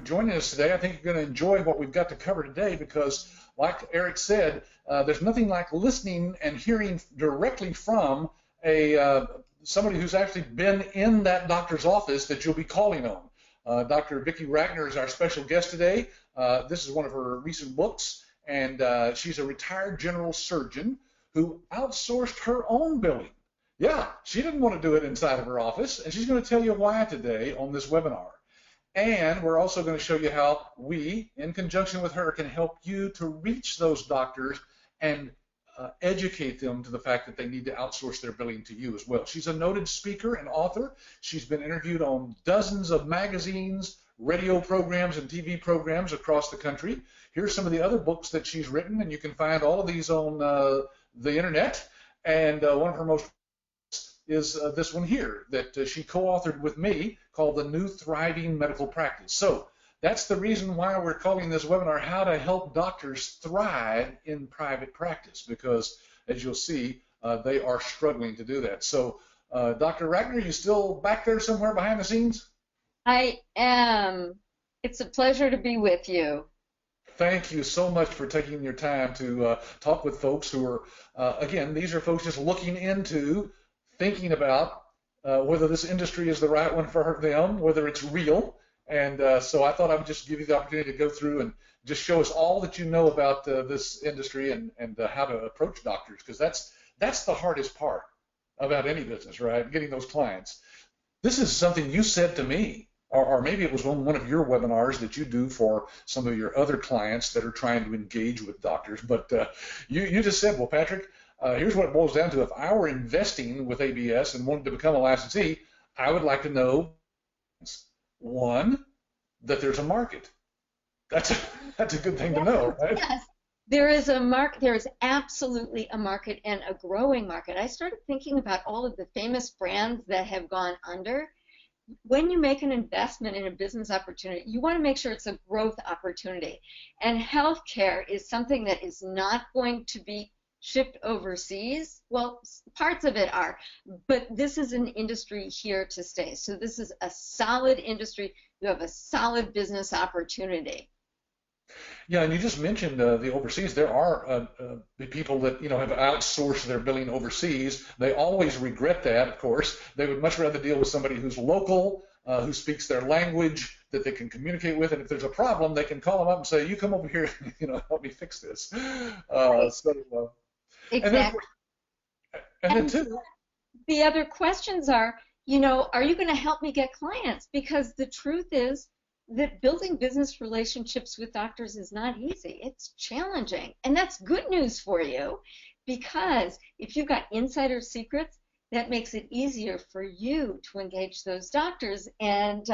joining us today. I think you're going to enjoy what we've got to cover today because, like Eric said, there's nothing like listening and hearing directly from somebody who's actually been in that doctor's office that you'll be calling on. Dr. Vicki Rackner is our special guest today. This is one of her recent books, and she's a retired general surgeon who outsourced her own billing. Yeah, she didn't want to do it inside of her office, and she's going to tell you why today on this webinar. And we're also going to show you how we, in conjunction with her, can help you to reach those doctors and educate them to the fact that they need to outsource their billing to you as well. She's a noted speaker and author. She's been interviewed on dozens of magazines, radio programs, and TV programs across the country. Here's some of the other books that she's written, and you can find all of these on the internet. And one of her most is this one here that she co-authored with me called The New Thriving Medical Practice. So that's the reason why we're calling this webinar How to Help Doctors Thrive in Private Practice, because as you'll see, they are struggling to do that. So Dr. Rackner, you still back there somewhere behind the scenes? I am. It's a pleasure to be with you. Thank you so much for taking your time to talk with folks who are, again, these are folks just looking into thinking about whether this industry is the right one for them, whether it's real. And so I thought I would just give you the opportunity to go through and just show us all that you know about this industry and how to approach doctors, because that's the hardest part about any business, right? Getting those clients. This is something you said to me, or maybe it was on one of your webinars that you do for some of your other clients that are trying to engage with doctors. But you just said, well, Patrick, here's what it boils down to. If I were investing with ABS and wanted to become a licensee, I would like to know, one, that there's a market. That's a good thing to know, right? Yes, there is a market. There is absolutely a market, and a growing market. I started thinking about all of the famous brands that have gone under. When you make an investment in a business opportunity, you want to make sure it's a growth opportunity. And healthcare is something that is not going to be shipped overseas. Well, parts of it are, but this is an industry here to stay. So this is a solid industry. You have a solid business opportunity. Yeah, and you just mentioned the overseas. There are people that have outsourced their billing overseas. They always regret that, of course. They would much rather deal with somebody who's local, who speaks their language, that they can communicate with, and if there's a problem, they can call them up and say, "You come over here, help me fix this." Exactly. And then too, the other questions are, are you going to help me get clients? Because the truth is that building business relationships with doctors is not easy. It's challenging. And that's good news for you, because if you've got insider secrets, that makes it easier for you to engage those doctors and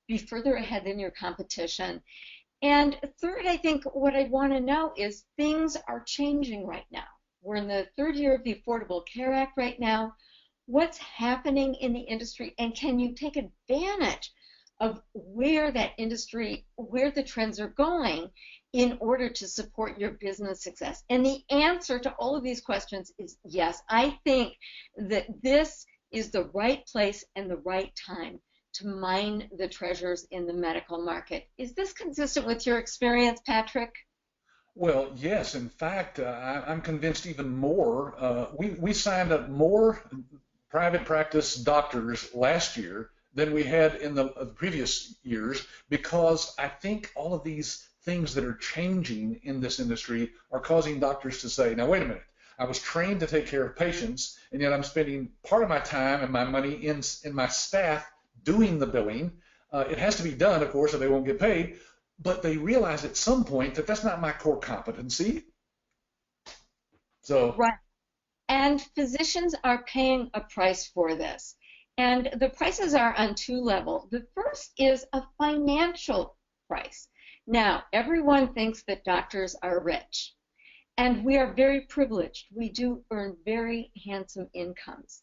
be further ahead than your competition. And third, I think what I'd want to know is things are changing right now. We're in the third year of the Affordable Care Act right now. What's happening in the industry, and can you take advantage of where that industry, where the trends are going in order to support your business success? And the answer to all of these questions is yes. I think that this is the right place and the right time to mine the treasures in the medical market. Is this consistent with your experience, Patrick? Well, yes. In fact, I'm convinced even more. We signed up more private practice doctors last year than we had in the previous years, because I think all of these things that are changing in this industry are causing doctors to say, now wait a minute, I was trained to take care of patients, and yet I'm spending part of my time and my money in my staff doing the billing. It has to be done, of course, or they won't get paid. But they realize at some point that that's not my core competency. So right. And physicians are paying a price for this. And the prices are on two levels. The first is a financial price. Now, everyone thinks that doctors are rich. And we are very privileged. We do earn very handsome incomes.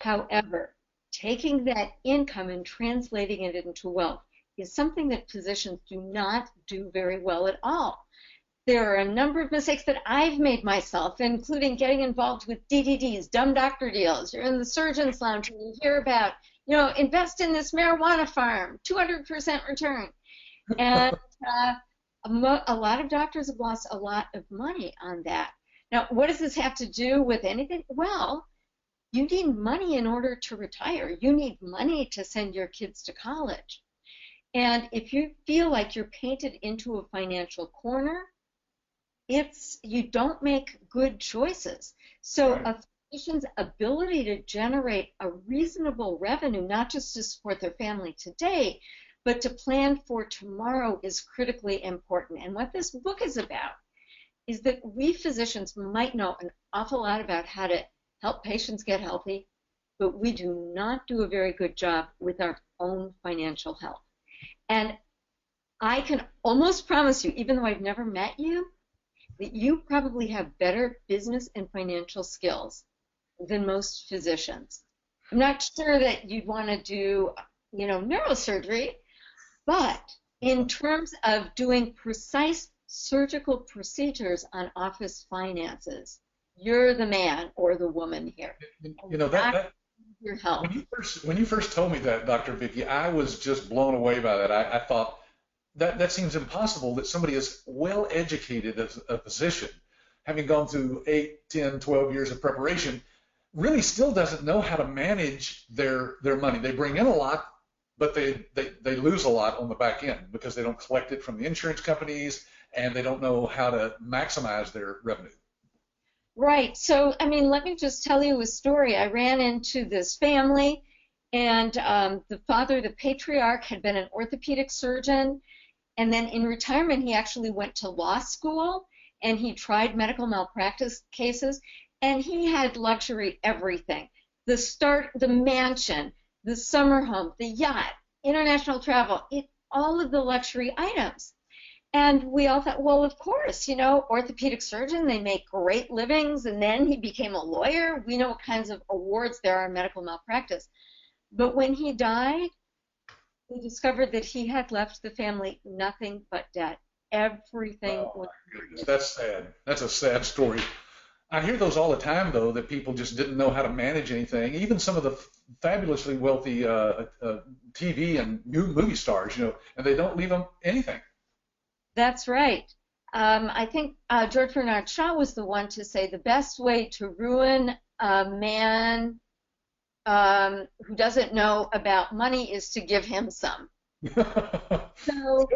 However, taking that income and translating it into wealth is something that physicians do not do very well at all. There are a number of mistakes that I've made myself, including getting involved with DDDs, dumb doctor deals. You're in the surgeon's lounge and you hear about, invest in this marijuana farm, 200% return. And a lot of doctors have lost a lot of money on that. Now, what does this have to do with anything? Well, you need money in order to retire. You need money to send your kids to college. And if you feel like you're painted into a financial corner, you don't make good choices. So Right. a physician's ability to generate a reasonable revenue, not just to support their family today, but to plan for tomorrow is critically important. And what this book is about is that we physicians might know an awful lot about how to help patients get healthy, but we do not do a very good job with our own financial health. And I can almost promise you, even though I've never met you, that you probably have better business and financial skills than most physicians. I'm not sure that you'd want to do, neurosurgery, but in terms of doing precise surgical procedures on office finances, you're the man or the woman here. That Your health. when you first told me that, Dr. Vicki, I was just blown away by that. I thought that seems impossible that somebody as well educated as a physician, having gone through 8, 10, 12 years of preparation, really still doesn't know how to manage their money. They bring in a lot, but they lose a lot on the back end because they don't collect it from the insurance companies and they don't know how to maximize their revenue. Right. So, let me just tell you a story. I ran into this family, and the father, the patriarch, had been an orthopedic surgeon. And then in retirement, he actually went to law school, and he tried medical malpractice cases, and he had luxury everything. The mansion, the summer home, the yacht, international travel, all of the luxury items. And we all thought, well, of course, orthopedic surgeon, they make great livings. And then he became a lawyer. We know what kinds of awards there are in medical malpractice. But when he died, we discovered that he had left the family nothing but debt. Everything was. That's sad. That's a sad story. I hear those all the time, though, that people just didn't know how to manage anything. Even some of the fabulously wealthy TV and movie stars, and they don't leave them anything. That's right. I think George Bernard Shaw was the one to say the best way to ruin a man who doesn't know about money is to give him some. So,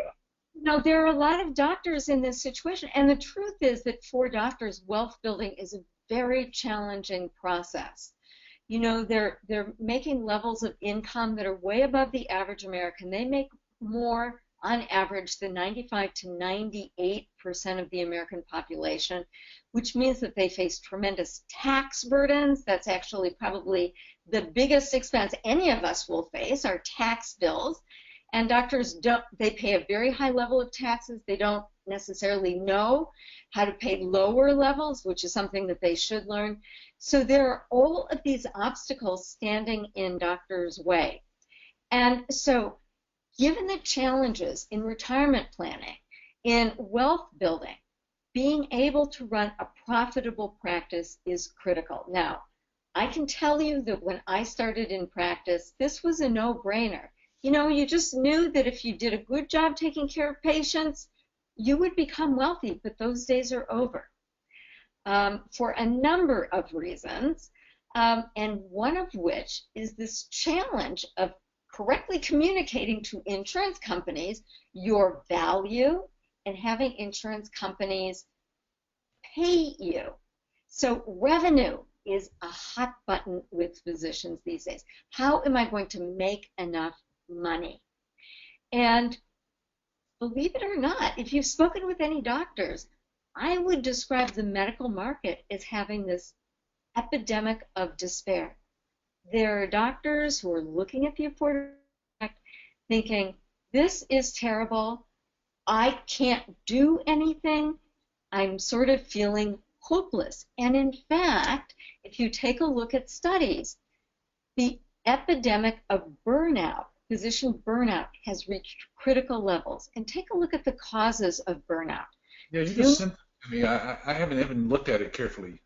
there are a lot of doctors in this situation. And the truth is that for doctors, wealth building is a very challenging process. They're making levels of income that are way above the average American. They make more on average than 95 to 98% of the American population, which means that they face tremendous tax burdens. That's actually probably the biggest expense any of us will face, our tax bills. And doctors they pay a very high level of taxes. They don't necessarily know how to pay lower levels, which is something that they should learn. So there are all of these obstacles standing in doctors' way. And so given the challenges in retirement planning, in wealth building, being able to run a profitable practice is critical. Now, I can tell you that when I started in practice, this was a no-brainer. You just knew that if you did a good job taking care of patients, you would become wealthy, but those days are over for a number of reasons, and one of which is this challenge of correctly communicating to insurance companies your value and having insurance companies pay you. So revenue is a hot button with physicians these days. How am I going to make enough money? And believe it or not, if you've spoken with any doctors, I would describe the medical market as having this epidemic of despair. There are doctors who are looking at the Affordable Act thinking, this is terrible, I can't do anything, I'm sort of feeling hopeless. And in fact, if you take a look at studies, the epidemic of burnout, physician burnout, has reached critical levels. And take a look at the causes of burnout. Yeah, you just sent it to me. I haven't even looked at it carefully.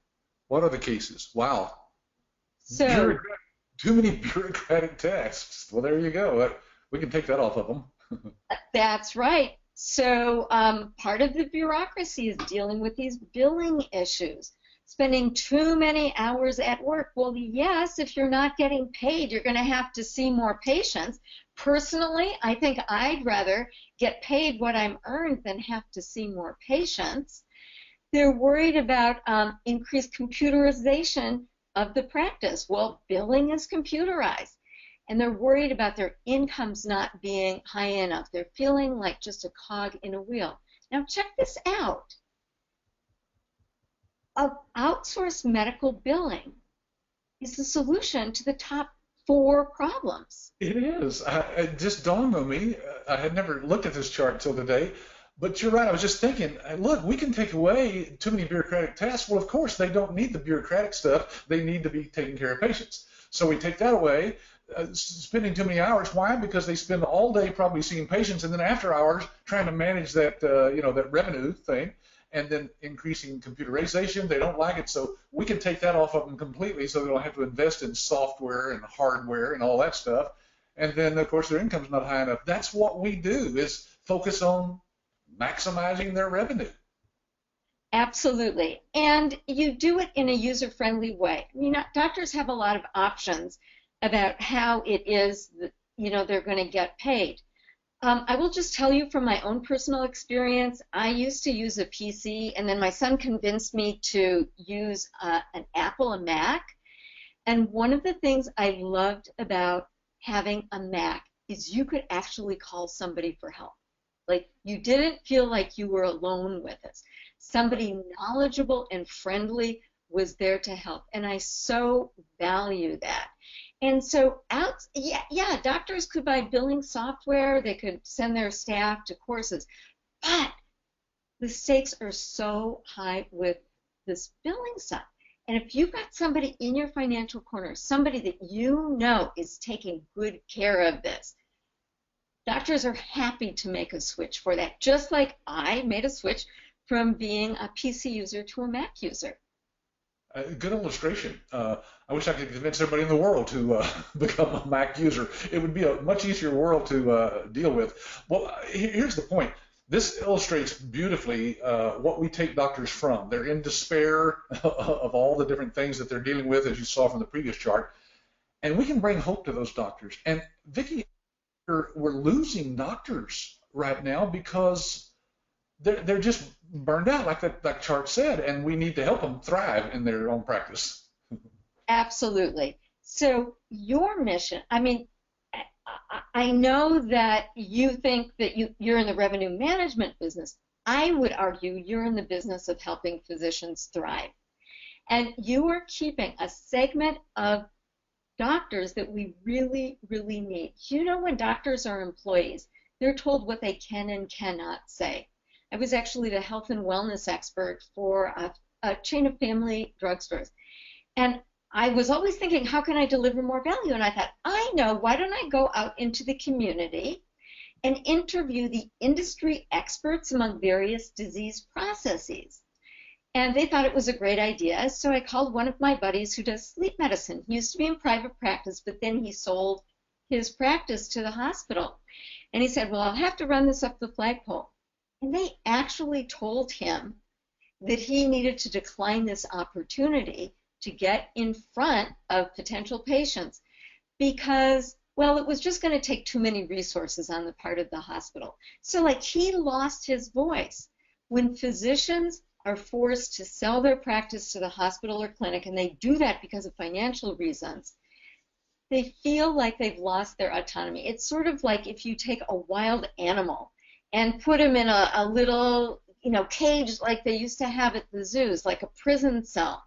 What are the cases? Wow. So, Too many bureaucratic tasks. Well, there you go. We can take that off of them. That's right. So part of the bureaucracy is dealing with these billing issues, spending too many hours at work. Well, yes, if you're not getting paid, you're going to have to see more patients. Personally, I think I'd rather get paid what I'm earned than have to see more patients. They're worried about increased computerization of the practice. Well, billing is computerized. And they're worried about their incomes not being high enough. They're feeling like just a cog in a wheel. Now, check this out. Outsourced medical billing is the solution to the top 4 problems. It is. It just dawned on me. I had never looked at this chart until today. But you're right. I was just thinking, look, we can take away too many bureaucratic tasks. Well, of course, they don't need the bureaucratic stuff. They need to be taking care of patients. So we take that away. Spending too many hours. Why? Because they spend all day probably seeing patients, and then after hours trying to manage that, that revenue thing, and then increasing computerization. They don't like it, so we can take that off of them completely, so they don't have to invest in software and hardware and all that stuff. And then, of course, their income's not high enough. That's what we do: is focus on maximizing their revenue. Absolutely, and you do it in a user-friendly way. I mean, doctors have a lot of options about how it is that, they're going to get paid. I will just tell you from my own personal experience, I used to use a PC, and then my son convinced me to use an Apple, a Mac. And one of the things I loved about having a Mac is you could actually call somebody for help. Like, you didn't feel like you were alone with this. Somebody knowledgeable and friendly was there to help, and I so value that. And so, doctors could buy billing software, they could send their staff to courses, but the stakes are so high with this billing stuff. And if you've got somebody in your financial corner, somebody that you know is taking good care of this, doctors are happy to make a switch for that, just like I made a switch from being a PC user to a Mac user. Good illustration. I wish I could convince everybody in the world to become a Mac user. It would be a much easier world to deal with. Well, here's the point. This illustrates beautifully what we take doctors from. They're in despair of all the different things that they're dealing with, as you saw from the previous chart. And we can bring hope to those doctors. And Vicki, we're losing doctors right now because they're just burned out, like that chart said, and we need to help them thrive in their own practice. Absolutely. So your mission, I mean, I know that you think that you're in the revenue management business. I would argue you're in the business of helping physicians thrive. And you are keeping a segment of doctors that we really, really need. When doctors are employees, they're told what they can and cannot say. I was actually the health and wellness expert for a chain of family drugstores. And I was always thinking, how can I deliver more value? And I thought, I know, why don't I go out into the community and interview the industry experts among various disease processes? And they thought it was a great idea. So I called one of my buddies who does sleep medicine. He used to be in private practice, but then he sold his practice to the hospital. And he said, well, I'll have to run this up the flagpole. And they actually told him that he needed to decline this opportunity to get in front of potential patients because, well, it was just going to take too many resources on the part of the hospital. So, he lost his voice. When physicians are forced to sell their practice to the hospital or clinic, and they do that because of financial reasons, they feel like they've lost their autonomy. It's sort of like if you take a wild animal and put him in a little, cage like they used to have at the zoos, like a prison cell.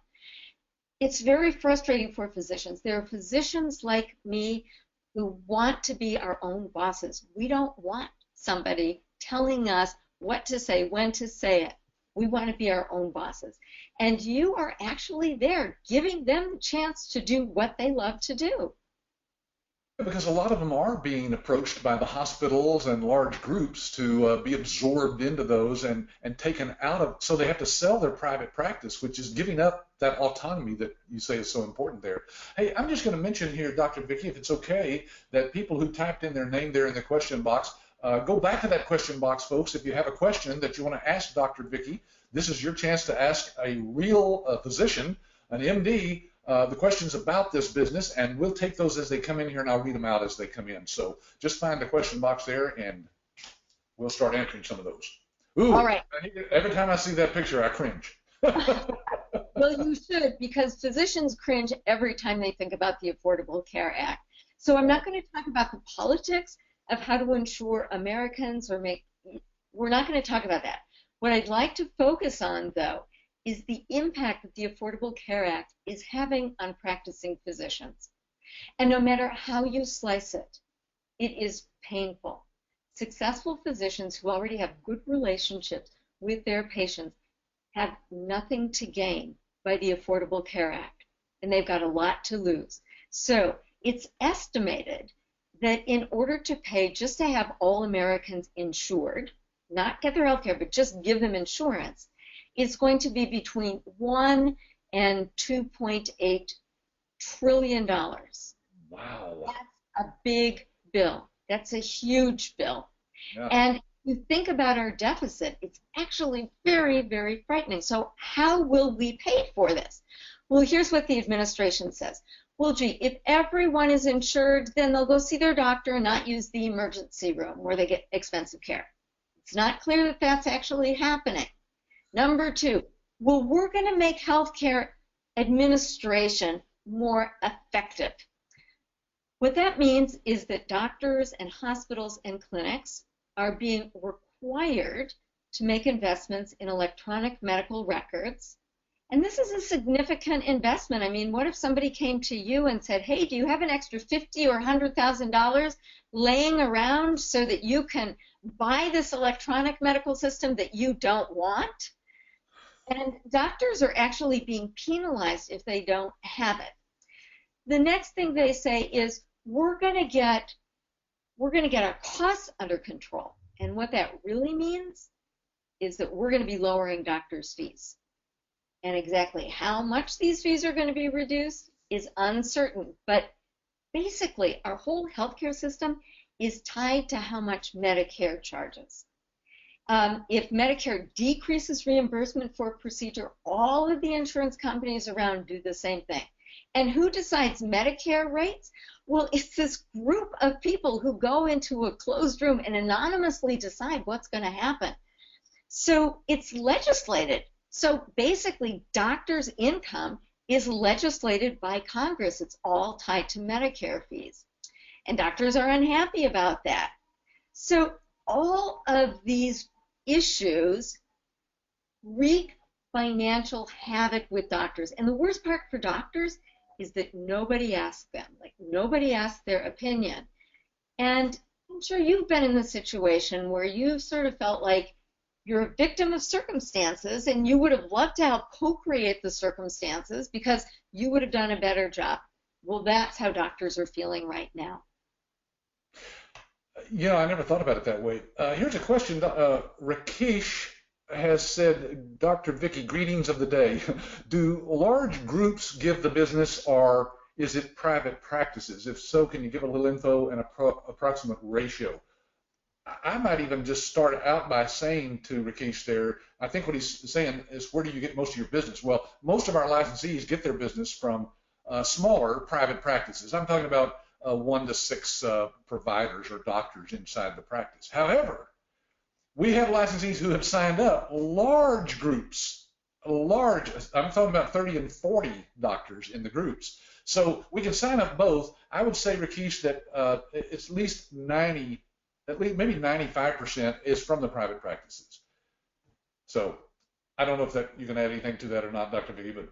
It's very frustrating for physicians. There are physicians like me who want to be our own bosses. We don't want somebody telling us what to say, when to say it. We want to be our own bosses. And you are actually there giving them the chance to do what they love to do. Because a lot of them are being approached by the hospitals and large groups to be absorbed into those and taken out of, so they have to sell their private practice, which is giving up that autonomy that you say is so important there. Hey, I'm just going to mention here, Dr. Vicki, if it's okay, that people who typed in their name there in the question box Go back to that question box, folks. If you have a question that you want to ask Dr. Vicki, this is your chance to ask a real physician, an MD, the questions about this business, and we'll take those as they come in here, and I'll read them out as they come in. So just find the question box there, and we'll start answering some of those. Ooh, all right. Every time I see that picture, I cringe. Well, you should, because physicians cringe every time they think about the Affordable Care Act. So I'm not going to talk about the politics of how to insure Americans we're not going to talk about that. What I'd like to focus on, though, is the impact that the Affordable Care Act is having on practicing physicians. And no matter how you slice it, it is painful. Successful physicians who already have good relationships with their patients have nothing to gain by the Affordable Care Act, and they've got a lot to lose. So it's estimated that in order to pay just to have all Americans insured, not get their health care, but just give them insurance, it's going to be between $1 and $2.8 trillion. Wow. That's a big bill. That's a huge bill. Yeah. And if you think about our deficit, it's actually very, very frightening. So how will we pay for this? Well, here's what the administration says. Well, gee, if everyone is insured, then they'll go see their doctor and not use the emergency room where they get expensive care. It's not clear that that's actually happening. Number two, well, we're going to make healthcare administration more effective. What that means is that doctors and hospitals and clinics are being required to make investments in electronic medical records. And this is a significant investment. I mean, what if somebody came to you and said, hey, do you have an extra $50,000 or $100,000 laying around so that you can buy this electronic medical system that you don't want? And doctors are actually being penalized if they don't have it. The next thing they say is, we're going to get our costs under control. And what that really means is that we're going to be lowering doctors' fees. And exactly how much these fees are going to be reduced is uncertain. But basically, our whole healthcare system is tied to how much Medicare charges. If Medicare decreases reimbursement for a procedure, all of the insurance companies around do the same thing. And who decides Medicare rates? Well, it's this group of people who go into a closed room and anonymously decide what's going to happen. So it's legislated. So basically, doctors' income is legislated by Congress. It's all tied to Medicare fees. And doctors are unhappy about that. So all of these issues wreak financial havoc with doctors. And the worst part for doctors is that nobody asks them. Like, nobody asks their opinion. And I'm sure you've been in the situation where you've sort of felt like you're a victim of circumstances, and you would have loved to help co-create the circumstances because you would have done a better job. Well, that's how doctors are feeling right now. Yeah, I never thought about it that way. Here's a question. Rakesh has said, Dr. Vicki, greetings of the day. Do large groups give the business, or is it private practices? If so, can you give a little info and approximate ratio? I might even just start out by saying to Rakesh there, I think what he's saying is, where do you get most of your business? Well, most of our licensees get their business from smaller private practices. I'm talking about 1 to 6 providers or doctors inside the practice. However, we have licensees who have signed up large groups, I'm talking about 30 and 40 doctors in the groups. So we can sign up both. I would say, Rakesh, that it's at least maybe 95% is from the private practices. So I don't know if you can add anything to that or not, Dr. Vicki, but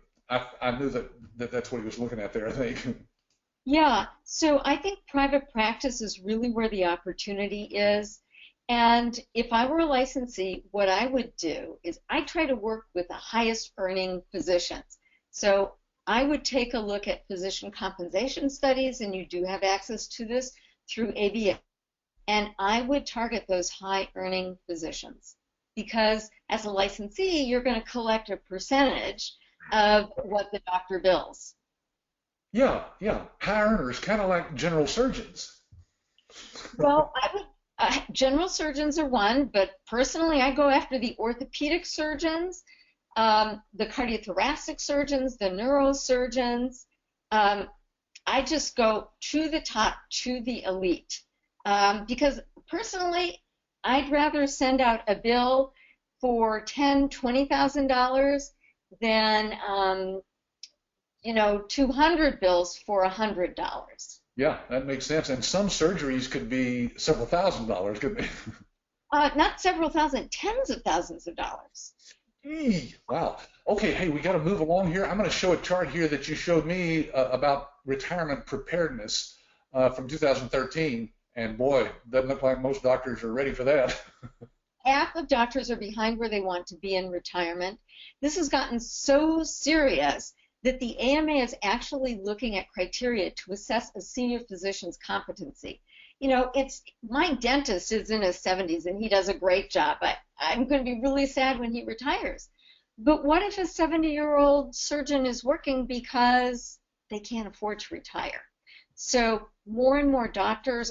I knew that's what he was looking at there, I think. Yeah, so I think private practice is really where the opportunity is. And if I were a licensee, what I would do is I try to work with the highest earning physicians. So I would take a look at physician compensation studies, and you do have access to this through ABA. And I would target those high earning physicians, because as a licensee, you're going to collect a percentage of what the doctor bills. Yeah. High earners, kind of like general surgeons. Well, General surgeons are one, but personally I go after the orthopedic surgeons, the cardiothoracic surgeons, the neurosurgeons. I just go to the top, to the elite. Because personally, I'd rather send out a bill for $10,000, $20,000 than 200 bills for $100. Yeah, that makes sense. And some surgeries could be several $1,000s, couldn't they? Not several thousand, tens of thousands of dollars. Wow. Okay, hey, we got to move along here. I'm going to show a chart here that you showed me about retirement preparedness from 2013. And boy, doesn't look like most doctors are ready for that. Half of doctors are behind where they want to be in retirement. This has gotten so serious that the AMA is actually looking at criteria to assess a senior physician's competency. My dentist is in his 70s and he does a great job. I'm going to be really sad when he retires. But what if a 70-year-old surgeon is working because they can't afford to retire? So more and more doctors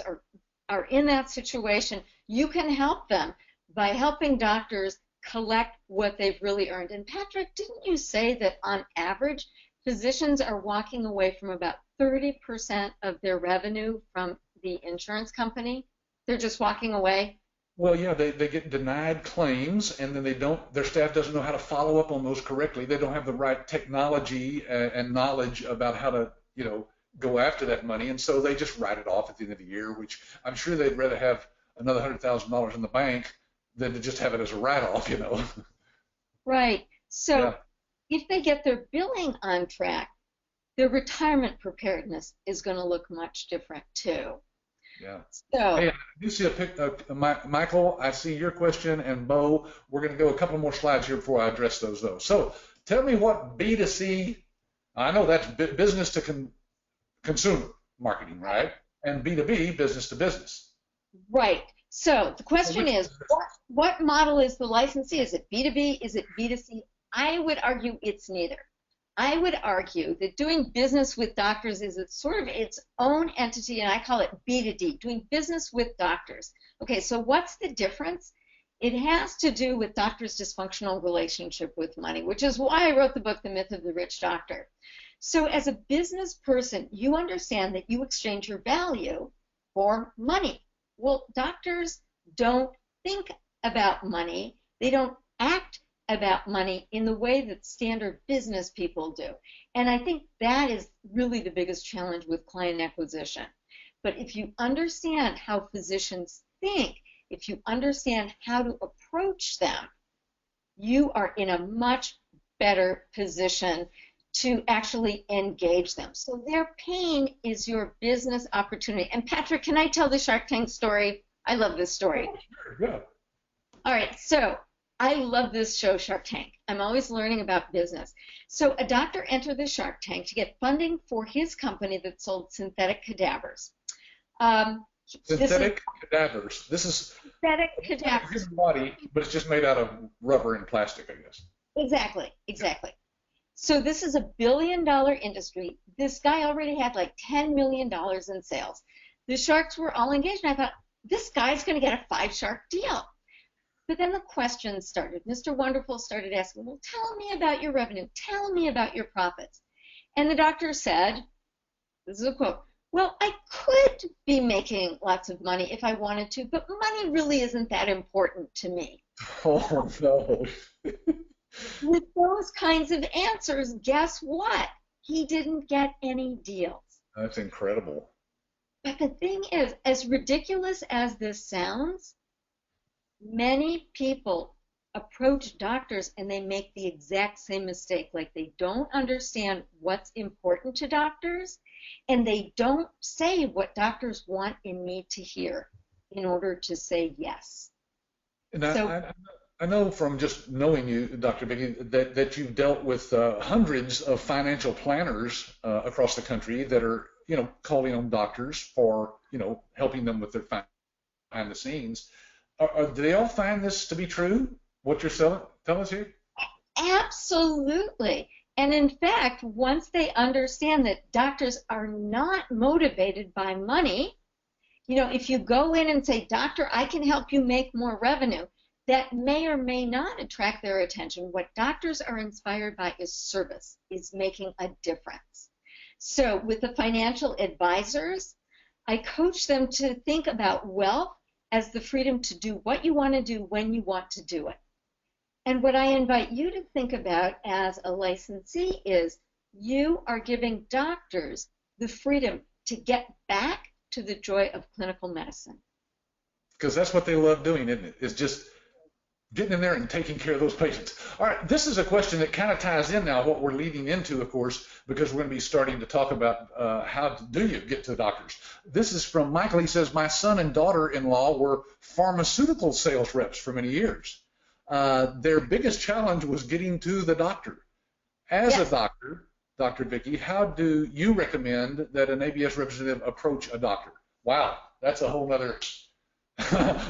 are in that situation. You can help them by helping doctors collect what they've really earned. And Patrick, didn't you say that on average, physicians are walking away from about 30% of their revenue from the insurance company? They're just walking away? Well, yeah, they get denied claims, and then their staff doesn't know how to follow up on those correctly. They don't have the right technology and knowledge about how to, go after that money, and so they just write it off at the end of the year, which I'm sure they'd rather have another $100,000 in the bank than to just have it as a write-off, Right. So if they get their billing on track, their retirement preparedness is going to look much different too. Yeah. So, hey, I do see a pic, Michael, I see your question, and Bo, we're going to go a couple more slides here before I address those, though. So tell me what B2C, I know that's business to consumer marketing, right? And B2B, business to business. Right. So the question is, what model is the licensee? Is it B2B? Is it B2C? I would argue it's neither. I would argue that doing business with doctors is sort of its own entity, and I call it B2D, doing business with doctors. Okay, so what's the difference? It has to do with doctors' dysfunctional relationship with money, which is why I wrote the book, The Myth of the Rich Doctor. So as a business person, you understand that you exchange your value for money. Well, doctors don't think about money. They don't act about money in the way that standard business people do. And I think that is really the biggest challenge with client acquisition. But if you understand how physicians think, if you understand how to approach them, you are in a much better position to actually engage them. So their pain is your business opportunity. And Patrick, can I tell the Shark Tank story? I love this story. Sure, yeah. All right, so I love this show, Shark Tank. I'm always learning about business. So a doctor entered the Shark Tank to get funding for his company that sold synthetic cadavers. Synthetic cadavers. This is synthetic cadavers. Human body, but it's just made out of rubber and plastic, I guess. Exactly. So this is $1 billion industry. This guy already had like $10 million in sales. The sharks were all engaged, and I thought, this guy's going to get a 5-shark deal. But then the questions started. Mr. Wonderful started asking, well, tell me about your revenue. Tell me about your profits. And the doctor said, this is a quote, well, I could be making lots of money if I wanted to, but money really isn't that important to me. Oh, no. With those kinds of answers, guess what? He didn't get any deals. That's incredible. But the thing is, as ridiculous as this sounds, many people approach doctors and they make the exact same mistake. Like they don't understand what's important to doctors, and they don't say what doctors want and need to hear in order to say yes. And I know from just knowing you, Dr. Vicki, that you've dealt with hundreds of financial planners across the country that are, calling on doctors for, helping them with their behind the scenes. Do they all find this to be true, what you're telling us here? Absolutely. And in fact, once they understand that doctors are not motivated by money, You know, if you go in and say, doctor, I can help you make more revenue, that may or may not attract their attention. What doctors are inspired by is service, is making a difference. So with the financial advisors, I coach them to think about wealth as the freedom to do what you want to do when you want to do it. And what I invite you to think about as a licensee is you are giving doctors the freedom to get back to the joy of clinical medicine. Because that's what they love doing, isn't it? Is just getting in there and taking care of those patients. All right, this is a question that kind of ties in now what we're leading into, of course, because we're going to be starting to talk about how do you get to doctors. This is from Michael. He says, my son and daughter-in-law were pharmaceutical sales reps for many years. Their biggest challenge was getting to the doctor. As a doctor, Dr. Vicki, how do you recommend that an ABS representative approach a doctor? Wow, that's a whole nother...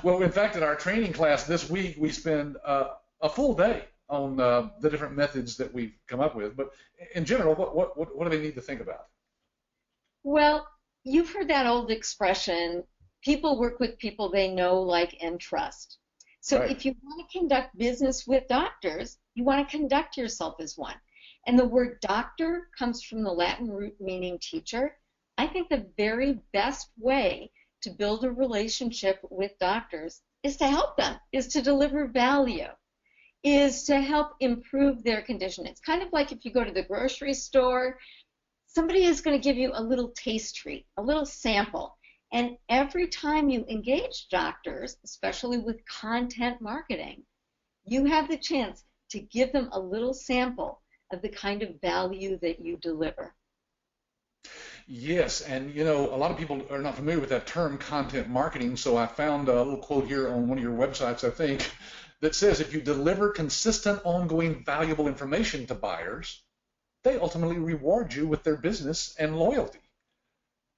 Well, in fact, in our training class this week, we spend a full day on the different methods that we've come up with. But in general, what do they need to think about? Well, you've heard that old expression, people work with people they know, like, and trust. So if you want to conduct business with doctors, you want to conduct yourself as one. And the word doctor comes from the Latin root meaning teacher. I think the very best way to build a relationship with doctors is to help them, is to deliver value, is to help improve their condition. It's kind of like if you go to the grocery store, somebody is going to give you a little taste treat, a little sample. And every time you engage doctors, especially with content marketing, you have the chance to give them a little sample of the kind of value that you deliver. Yes, and you know, a lot of people are not familiar with that term, content marketing, so I found a little quote here on one of your websites, I think, that says if you deliver consistent, ongoing, valuable information to buyers, they ultimately reward you with their business and loyalty.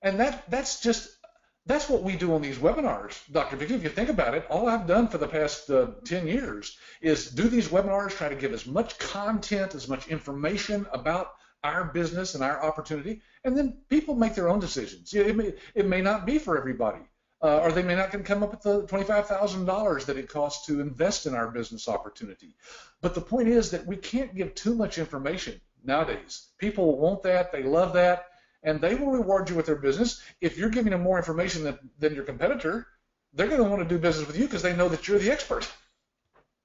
And that's what we do on these webinars, Dr. Vicki. If you think about it, all I've done for the past 10 years is do these webinars, try to give as much content, as much information about our business and our opportunity, and then people make their own decisions. It may not be for everybody, or they may not can come up with the $25,000 that it costs to invest in our business opportunity. But the point is that we can't give too much information nowadays. People want that, they love that, and they will reward you with their business. If you're giving them more information than your competitor, they're going to want to do business with you because they know that you're the expert.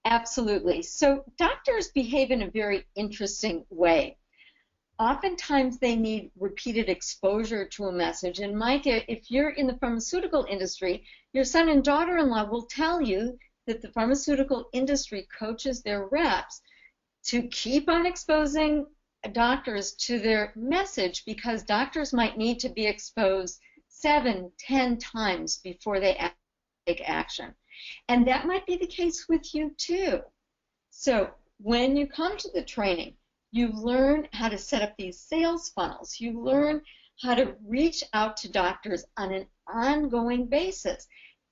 Absolutely. So doctors behave in a very interesting way. Oftentimes they need repeated exposure to a message. And Micah, if you're in the pharmaceutical industry, your son and daughter-in-law will tell you that the pharmaceutical industry coaches their reps to keep on exposing doctors to their message because doctors might need to be exposed 7, 10 times before they take action. And that might be the case with you too. So when you come to the training, you learn how to set up these sales funnels. You learn how to reach out to doctors on an ongoing basis.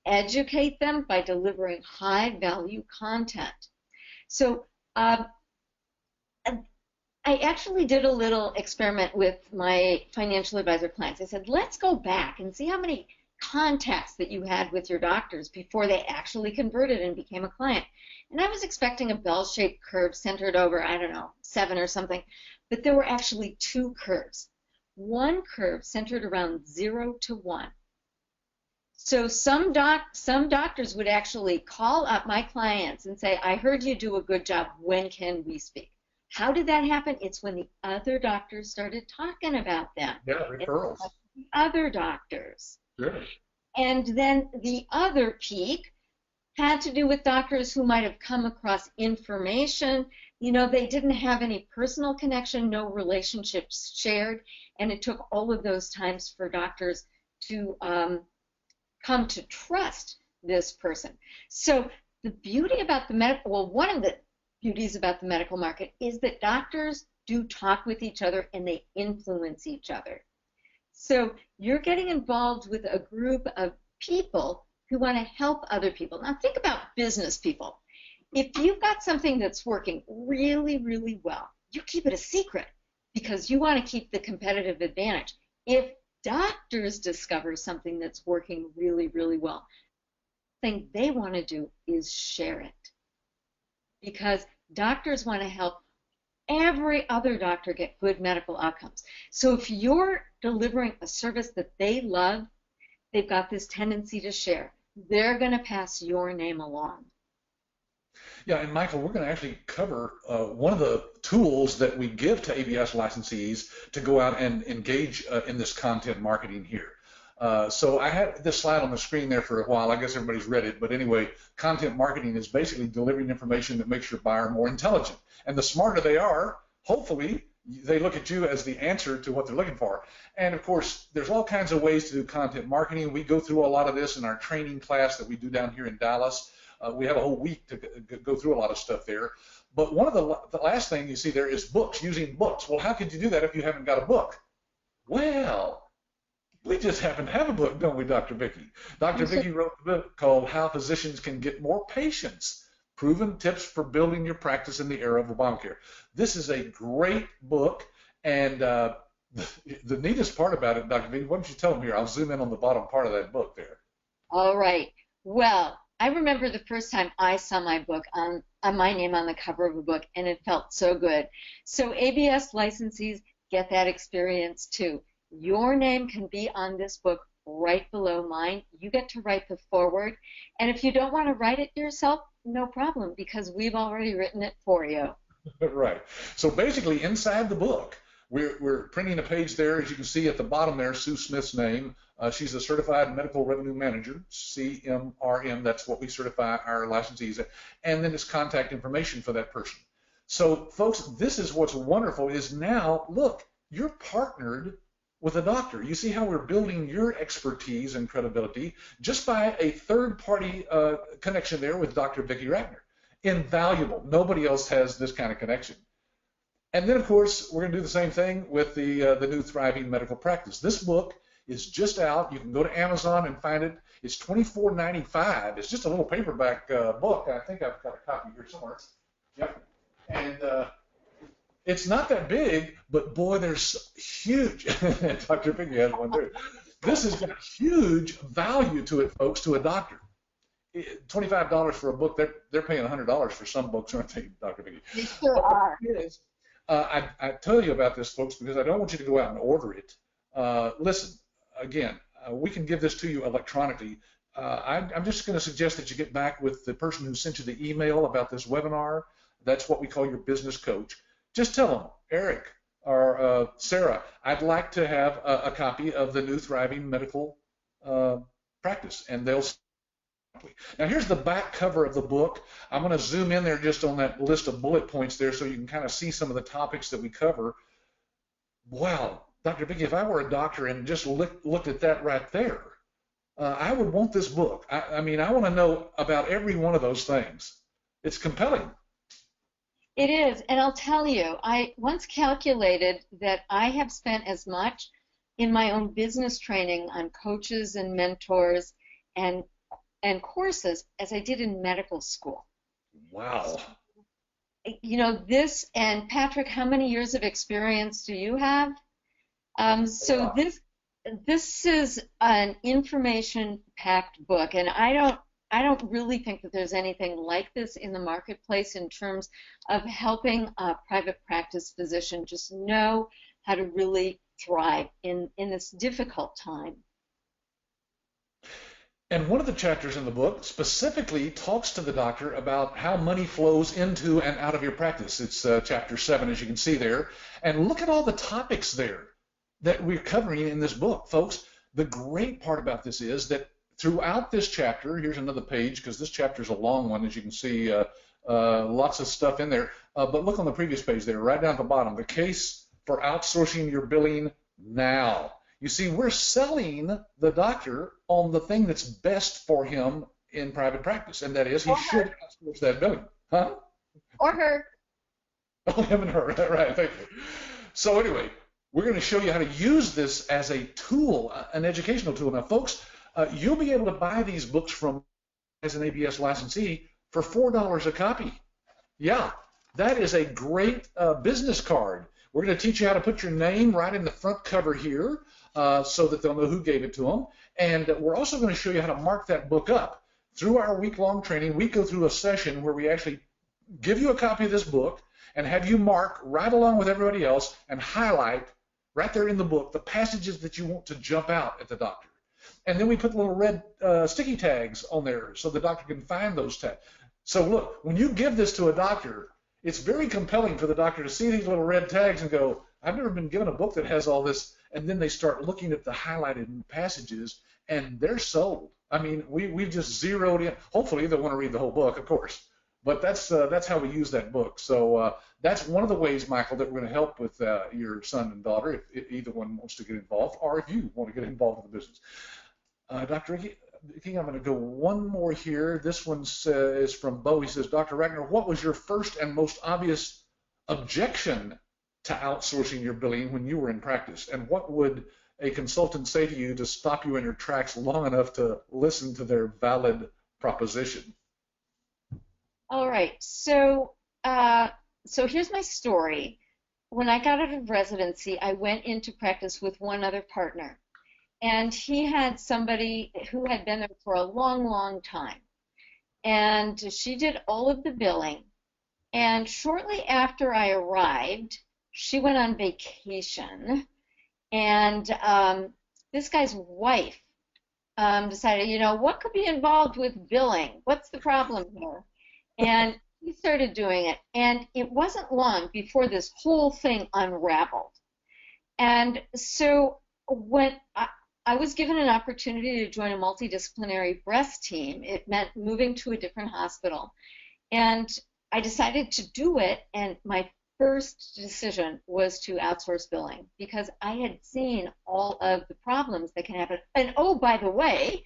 Educate them by delivering high-value content. So I actually did a little experiment with my financial advisor clients. I said, let's go back and see how many contacts that you had with your doctors before they actually converted and became a client. And I was expecting a bell-shaped curve centered over, I don't know, 7 or something, but there were actually 2 curves. One curve centered around 0 to 1. So some doctors would actually call up my clients and say, I heard you do a good job. When can we speak? How did that happen? It's when the other doctors started talking about them. Yeah, referrals. The other doctors. Sure. And then the other peak had to do with doctors who might have come across information. You know, they didn't have any personal connection, no relationships shared, and it took all of those times for doctors to come to trust this person. So the beauty about the medical, well, one of the beauties about the medical market is that doctors do talk with each other and they influence each other. So you're getting involved with a group of people who want to help other people. Now think about business people. If you've got something that's working really, really well, you keep it a secret because you want to keep the competitive advantage. If doctors discover something that's working really, really well, the thing they want to do is share it, because doctors want to help every other doctor get good medical outcomes. So if you're delivering a service that they love, they've got this tendency to share. They're going to pass your name along. Yeah, and Michael, we're going to actually cover one of the tools that we give to ABS licensees to go out and engage in this content marketing here. So I had this slide on the screen there for a while. I guess everybody's read it. But anyway, content marketing is basically delivering information that makes your buyer more intelligent. And the smarter they are, hopefully, they look at you as the answer to what they're looking for. And of course, there's all kinds of ways to do content marketing. We go through a lot of this in our training class that we do down here in Dallas. We have a whole week to go through a lot of stuff there. But one of the last thing you see there is books, using books. Well, how could you do that if you haven't got a book? Well, we just happen to have a book, don't we, Dr. Vicki? Dr. Vicki wrote a book called How Physicians Can Get More Patients, Proven Tips for Building Your Practice in the Era of Obamacare. This is a great book, and the neatest part about it, Dr. Vicki, why don't you tell them here? I'll zoom in on the bottom part of that book there. All right. Well, I remember the first time I saw my book on my name on the cover of a book, and it felt so good. So ABS licensees get that experience too. Your name can be on this book right below mine. You get to write the foreword. And if you don't want to write it yourself, no problem, because we've already written it for you. Right. So basically, inside the book, we're printing a page there. As you can see at the bottom there, Sue Smith's name. She's a Certified Medical Revenue Manager, CMRM. That's what we certify our licensees at. And then it's contact information for that person. So, folks, this is what's wonderful is now, look, you're partnered with a doctor. You see how we're building your expertise and credibility just by a third-party connection there with Dr. Vicki Rackner. Invaluable. Nobody else has this kind of connection. And then, of course, we're going to do the same thing with the new Thriving Medical Practice. This book is just out. You can go to Amazon and find it. It's $24.95. It's just a little paperback book. I think I've got a copy here somewhere. Yep. And it's not that big, but boy, there's huge. Dr. Vicki has one too. This has got huge value to it, folks, to a doctor. $25 for a book. They're paying $100 for some books, aren't they, Dr. Vicki? They sure are. I tell you about this, folks, because I don't want you to go out and order it. Listen, again, we can give this to you electronically. I'm just going to suggest that you get back with the person who sent you the email about this webinar. That's what we call your business coach. Just tell them, Eric or Sarah, I'd like to have a copy of the new Thriving Medical Practice, and they'll. Now here's the back cover of the book. I'm going to zoom in there just on that list of bullet points there so you can kind of see some of the topics that we cover. Wow, Dr. Vicki, if I were a doctor and just looked at that right there, I would want this book. I mean, I want to know about every one of those things. It's compelling. It is, and I'll tell you, I once calculated that I have spent as much in my own business training on coaches and mentors and courses as I did in medical school. Wow. You know, this, and Patrick, how many years of experience do you have? So this is an information-packed book, and I don't really think that there's anything like this in the marketplace in terms of helping a private practice physician just know how to really thrive in this difficult time. And one of the chapters in the book specifically talks to the doctor about how money flows into and out of your practice. It's chapter 7, as you can see there. And look at all the topics there that we're covering in this book, folks. The great part about this is that throughout this chapter, here's another page because this chapter is a long one, as you can see, lots of stuff in there. But look on the previous page there, right down at the bottom, the case for outsourcing your billing now. You see, we're selling the doctor on the thing that's best for him in private practice, and that is he should outsource that billing. Huh? Or her. Oh, him and her, right, thank you. So anyway, we're going to show you how to use this as a tool, an educational tool. Now, folks, you'll be able to buy these books from as an ABS licensee for $4 a copy. Yeah, that is a great business card. We're going to teach you how to put your name right in the front cover here. so that they'll know who gave it to them. And we're also going to show you how to mark that book up. Through our week-long training, we go through a session where we actually give you a copy of this book and have you mark right along with everybody else and highlight right there in the book the passages that you want to jump out at the doctor. And then we put little red sticky tags on there so the doctor can find those tags. So look, when you give this to a doctor, it's very compelling for the doctor to see these little red tags and go, I've never been given a book that has all this. And then they start looking at the highlighted passages, and they're sold. I mean, we've just zeroed in. Hopefully, they want to read the whole book, of course. But that's how we use that book. So that's one of the ways, Michael, that we're going to help with your son and daughter, if either one wants to get involved, or if you want to get involved in the business. Dr. Vicki, I'm going to go one more here. This one is from Bo. He says, Dr. Rackner, what was your first and most obvious objection to outsourcing your billing when you were in practice? And what would a consultant say to you to stop you in your tracks long enough to listen to their valid proposition? All right. So here's my story. When I got out of residency, I went into practice with one other partner. And he had somebody who had been there for a long, long time. And she did all of the billing. And shortly after I arrived, she went on vacation. And this guy's wife decided, what could be involved with billing? What's the problem here? And he started doing it. And it wasn't long before this whole thing unraveled. And so when I was given an opportunity to join a multidisciplinary breast team. It meant moving to a different hospital. And I decided to do it, and my first decision was to outsource billing because I had seen all of the problems that can happen. And oh, by the way,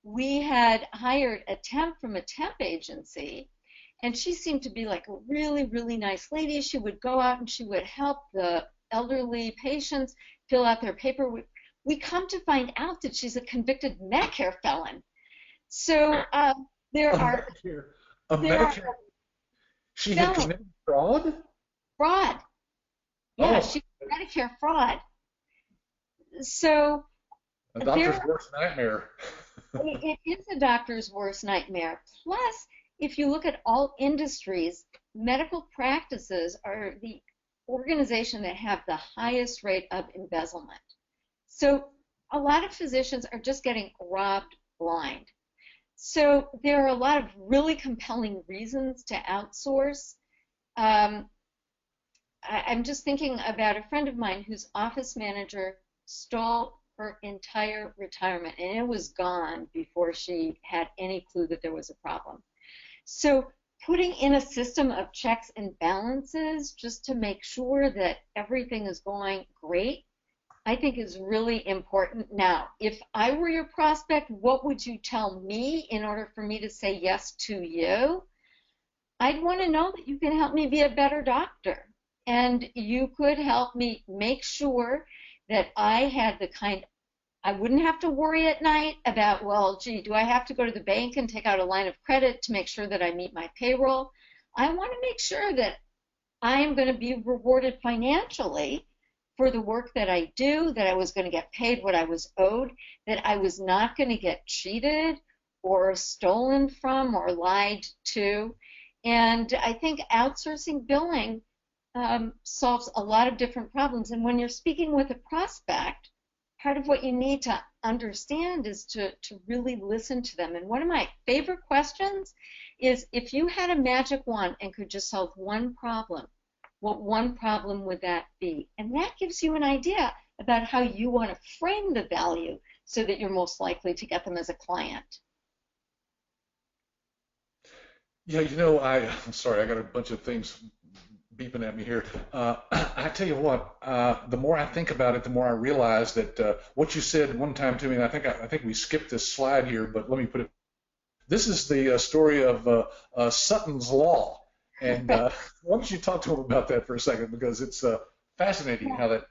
we had hired a temp from a temp agency, and she seemed to be like a really, really nice lady. She would go out and she would help the elderly patients fill out their paperwork. We come to find out that she's a convicted Medicare felon. So there are She had committed fraud? Fraud. Yeah, Oh. she's Medicare fraud. So a doctor's worst nightmare. It is a doctor's worst nightmare. Plus, if you look at all industries, medical practices are the organization that have the highest rate of embezzlement. So a lot of physicians are just getting robbed blind. So there are a lot of really compelling reasons to outsource. I'm just thinking about a friend of mine whose office manager stole her entire retirement, and it was gone before she had any clue that there was a problem. So putting in a system of checks and balances just to make sure that everything is going great, I think is really important. Now, if I were your prospect, what would you tell me in order for me to say yes to you? I'd want to know that you can help me be a better doctor, and you could help me make sure that I had the I wouldn't have to worry at night about, well, gee, do I have to go to the bank and take out a line of credit to make sure that I meet my payroll? I want to make sure that I am going to be rewarded financially for the work that I do, that I was going to get paid what I was owed, that I was not going to get cheated or stolen from or lied to. And I think outsourcing billing solves a lot of different problems. And when you're speaking with a prospect, part of what you need to understand is to really listen to them. And one of my favorite questions is, if you had a magic wand and could just solve one problem, what one problem would that be? And that gives you an idea about how you want to frame the value so that you're most likely to get them as a client. Yeah, I'm sorry, I got a bunch of things beeping at me here. I tell you what, the more I think about it, the more I realize that what you said one time to me, and I think we skipped this slide here, but let me put it. This is the story of Sutton's Law. And why don't you talk to him about that for a second, because it's fascinating how that.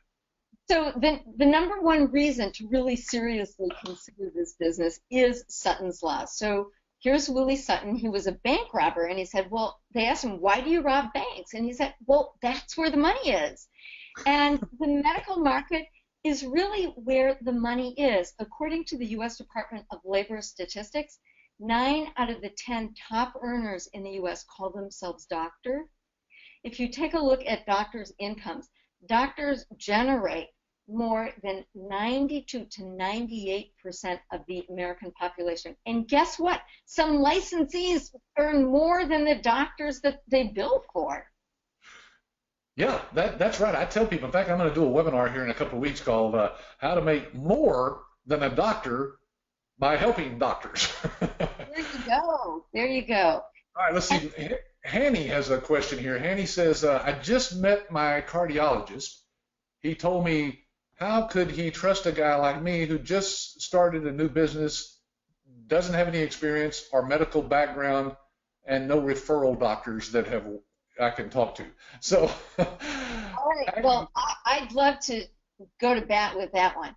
So the number one reason to really seriously consider this business is Sutton's Law. So here's Willie Sutton. He was a bank robber, and he said, well, they asked him, why do you rob banks? And he said, well, that's where the money is. And the medical market is really where the money is. According to the U.S. Department of Labor statistics, 9 out of the 10 top earners in the U.S. call themselves doctor. If you take a look at doctors' incomes, doctors generate more than 92 to 98% of the American population. And guess what? Some licensees earn more than the doctors that they bill for. Yeah, that's right. I tell people, in fact, I'm going to do a webinar here in a couple of weeks called How to Make More Than a Doctor by Helping Doctors. There you go. There you go. All right, let's see. Hanny has a question here. Hanny says, I just met my cardiologist. He told me, how could he trust a guy like me who just started a new business, doesn't have any experience or medical background, and no referral doctors that I can talk to? So, all right. Well, I'd love to go to bat with that one.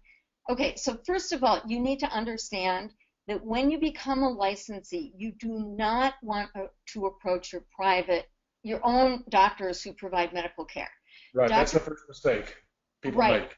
Okay, so first of all, you need to understand that when you become a licensee, you do not want to approach your own doctors who provide medical care. Right, that's the first mistake people make.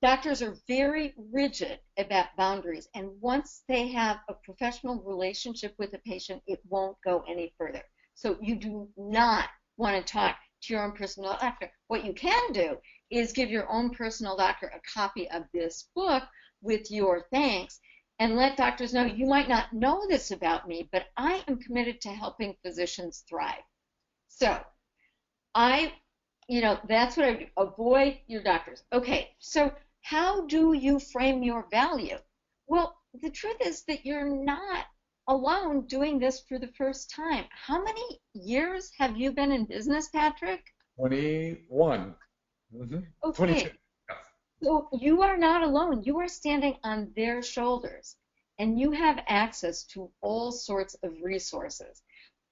Doctors are very rigid about boundaries, and once they have a professional relationship with a patient, it won't go any further. So you do not want to talk to your own personal doctor. What you can do is give your own personal doctor a copy of this book with your thanks and let doctors know, you might not know this about me, but I am committed to helping physicians thrive. So that's what I do. Avoid your doctors. Okay, so how do you frame your value? Well, the truth is that you're not alone doing this for the first time. How many years have you been in business, Patrick? 21. Mm-hmm. Okay. 22. So you are not alone. You are standing on their shoulders, and you have access to all sorts of resources.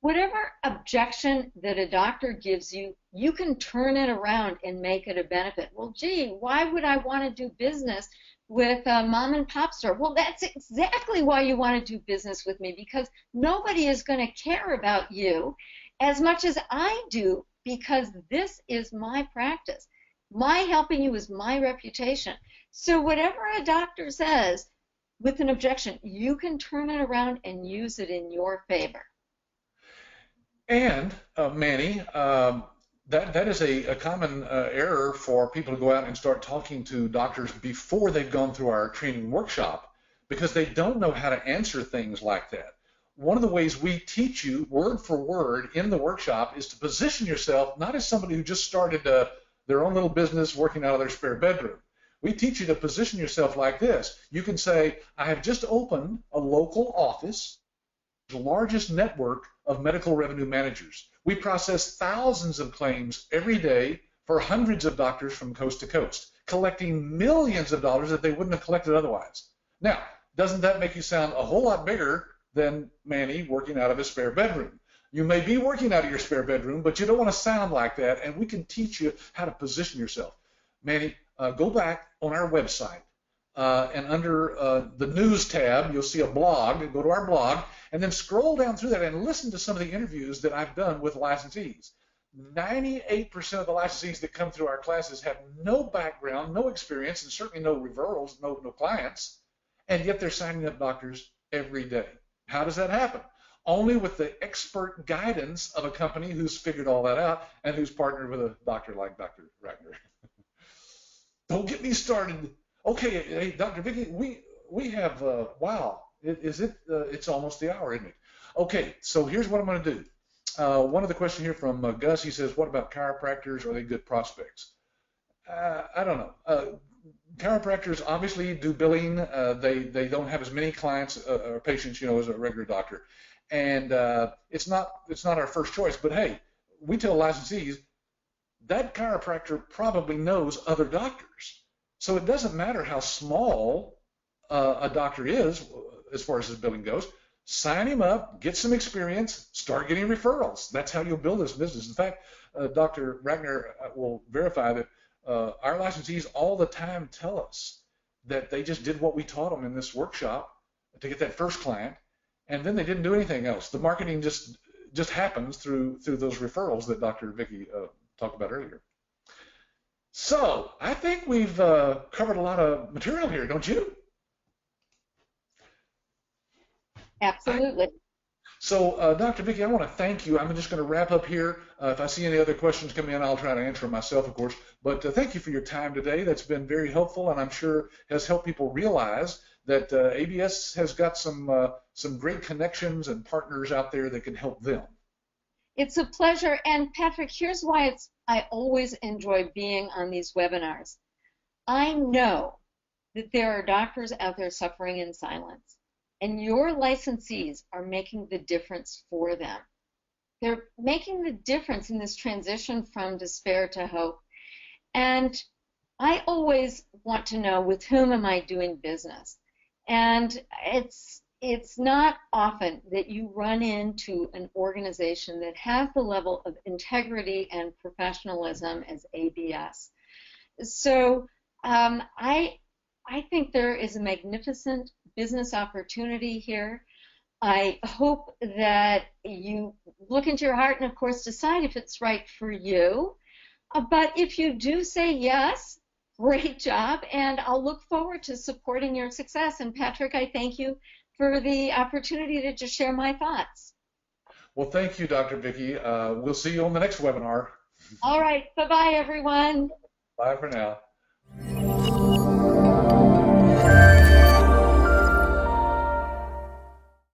Whatever objection that a doctor gives you, you can turn it around and make it a benefit. Well, gee, why would I want to do business with a mom and pop store? Well, that's exactly why you want to do business with me, because nobody is going to care about you as much as I do, because this is my practice. My helping you is my reputation. So whatever a doctor says with an objection, you can turn it around and use it in your favor. And Manny, that is a common error for people to go out and start talking to doctors before they've gone through our training workshop, because they don't know how to answer things like that. One of the ways we teach you word for word in the workshop is to position yourself not as somebody who just started their own little business working out of their spare bedroom. We teach you to position yourself like this. You can say, I have just opened a local office, the largest network of medical revenue managers. We process thousands of claims every day for hundreds of doctors from coast to coast, collecting millions of dollars that they wouldn't have collected otherwise. Now, doesn't that make you sound a whole lot bigger than Manny working out of his spare bedroom? You may be working out of your spare bedroom, but you don't want to sound like that, and we can teach you how to position yourself. Manny, go back on our website, and under the news tab, you'll see a blog. Go to our blog, and then scroll down through that and listen to some of the interviews that I've done with licensees. 98% of the licensees that come through our classes have no background, no experience, and certainly no referrals, no clients, and yet they're signing up doctors every day. How does that happen? Only with the expert guidance of a company who's figured all that out and who's partnered with a doctor like Dr. Rackner. Don't get me started. Okay, hey, Dr. Vicki, we have, wow, it's almost the hour, isn't it? Okay, so here's what I'm going to do. One of the questions here from Gus, he says, what about chiropractors? Are they good prospects? I don't know. Chiropractors obviously do billing. They don't have as many clients or patients, as a regular doctor. And it's not our first choice, but hey, we tell licensees that chiropractor probably knows other doctors. So it doesn't matter how small a doctor is as far as his billing goes. Sign him up, get some experience, start getting referrals. That's how you'll build this business. In fact, Dr. Rackner will verify that our licensees all the time tell us that they just did what we taught them in this workshop to get that first client, and then they didn't do anything else. The marketing just happens through those referrals that Dr. Vicki talked about earlier. So I think we've covered a lot of material here, don't you? Absolutely. So, Dr. Vicki, I want to thank you. I'm just going to wrap up here. If I see any other questions come in, I'll try to answer them myself, of course. But thank you for your time today. That's been very helpful, and I'm sure has helped people realize that ABS has got some great connections and partners out there that can help them. It's a pleasure. And Patrick, here's why I always enjoy being on these webinars. I know that there are doctors out there suffering in silence, and your licensees are making the difference for them. They're making the difference in this transition from despair to hope. And I always want to know, with whom am I doing business? And it's not often that you run into an organization that has the level of integrity and professionalism as ABS. So I think there is a magnificent business opportunity here. I hope that you look into your heart and, of course, decide if it's right for you. But if you do say yes, great job, and I'll look forward to supporting your success. And Patrick, I thank you for the opportunity to just share my thoughts. Well, thank you, Dr. Vicki. We'll see you on the next webinar. All right. Bye-bye, everyone. Bye for now.